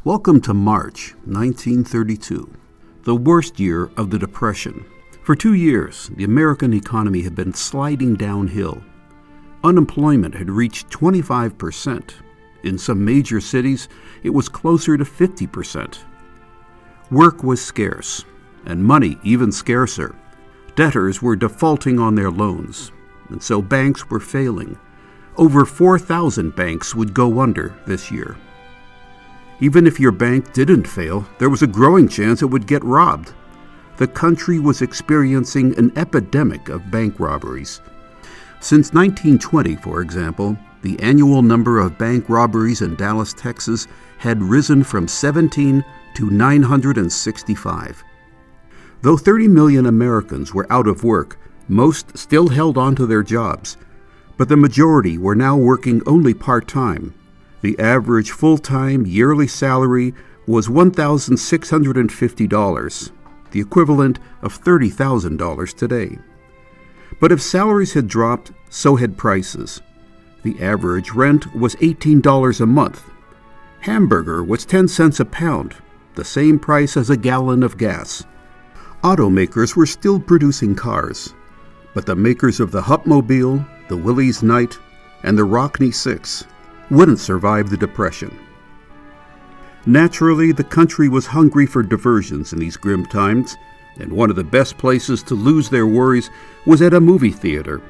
Welcome to March 1932, the worst year of the Depression. For 2 years, the American economy had been sliding downhill. Unemployment had reached 25%. In some major cities, it was closer to 50%. Work was scarce, and money even scarcer. Debtors were defaulting on their loans, and so banks were failing. Over 4,000 banks would go under this year. Even if your bank didn't fail, there was a growing chance it would get robbed. The country was experiencing an epidemic of bank robberies. Since 1920, for example, the annual number of bank robberies in Dallas, Texas had risen from 17 to 965. Though 30 million Americans were out of work, most still held on to their jobs, but the majority were now working only part-time. The average full-time yearly salary was $1,650, the equivalent of $30,000 today. But if salaries had dropped, so had prices. The average rent was $18 a month. Hamburger was 10 cents a pound, the same price as a gallon of gas. Automakers were still producing cars, but the makers of the Hupmobile, the Willys Knight, and the Rockney Six wouldn't survive the Depression. Naturally, the country was hungry for diversions in these grim times, and one of the best places to lose their worries was at a movie theater,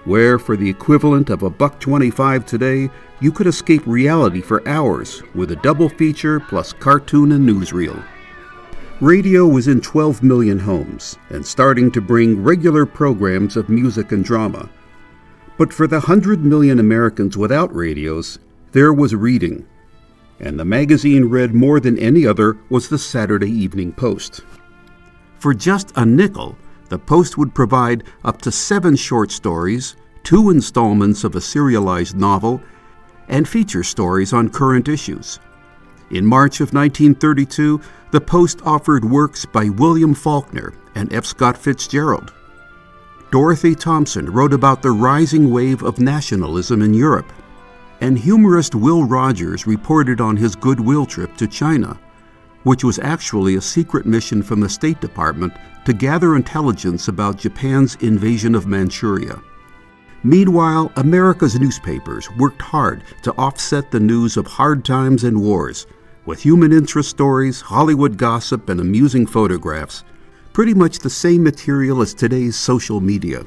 where for the equivalent of $1.25 today, you could escape reality for hours with a double feature plus cartoon and newsreel. Radio was in 12 million homes and starting to bring regular programs of music and drama. But for the 100 million Americans without radios, there was reading. And the magazine read more than any other was the Saturday Evening Post. For just a nickel, the Post would provide up to 7 short stories, 2 installments of a serialized novel, and feature stories on current issues. In March of 1932, the Post offered works by William Faulkner and F. Scott Fitzgerald. Dorothy Thompson wrote about the rising wave of nationalism in Europe, and humorist Will Rogers reported on his goodwill trip to China, which was actually a secret mission from the State Department to gather intelligence about Japan's invasion of Manchuria. Meanwhile, America's newspapers worked hard to offset the news of hard times and wars, with human interest stories, Hollywood gossip, and amusing photographs. Pretty much the same material as today's social media.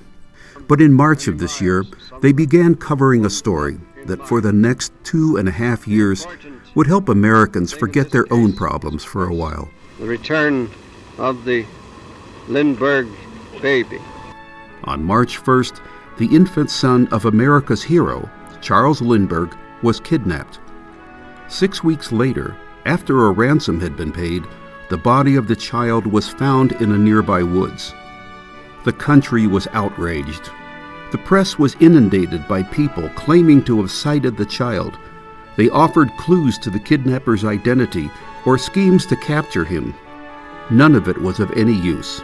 But in March of this year, they began covering a story that for the next 2.5 years would help Americans forget their own problems for a while. The return of the Lindbergh Baby. On March 1st, the infant son of America's hero, Charles Lindbergh, was kidnapped. 6 weeks later, after a ransom had been paid, the body of the child was found in a nearby woods. The country was outraged. The press was inundated by people claiming to have sighted the child. They offered clues to the kidnapper's identity or schemes to capture him. None of it was of any use.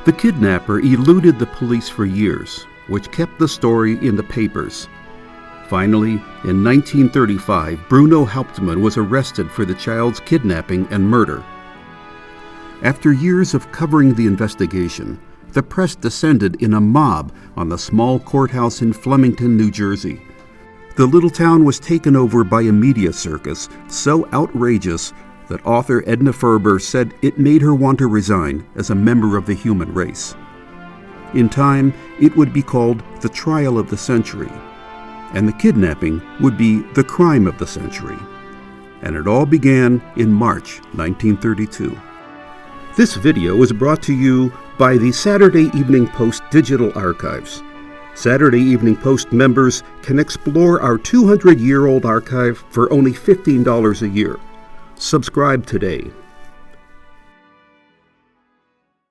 The kidnapper eluded the police for years, which kept the story in the papers. Finally, in 1935, Bruno Hauptmann was arrested for the child's kidnapping and murder. After years of covering the investigation, the press descended in a mob on the small courthouse in Flemington, New Jersey. The little town was taken over by a media circus so outrageous that author Edna Ferber said it made her want to resign as a member of the human race. In time, it would be called the trial of the century, and the kidnapping would be the crime of the century. And it all began in March 1932. This video is brought to you by the Saturday Evening Post Digital Archives. Saturday Evening Post members can explore our 200-year-old archive for only $15 a year. Subscribe today.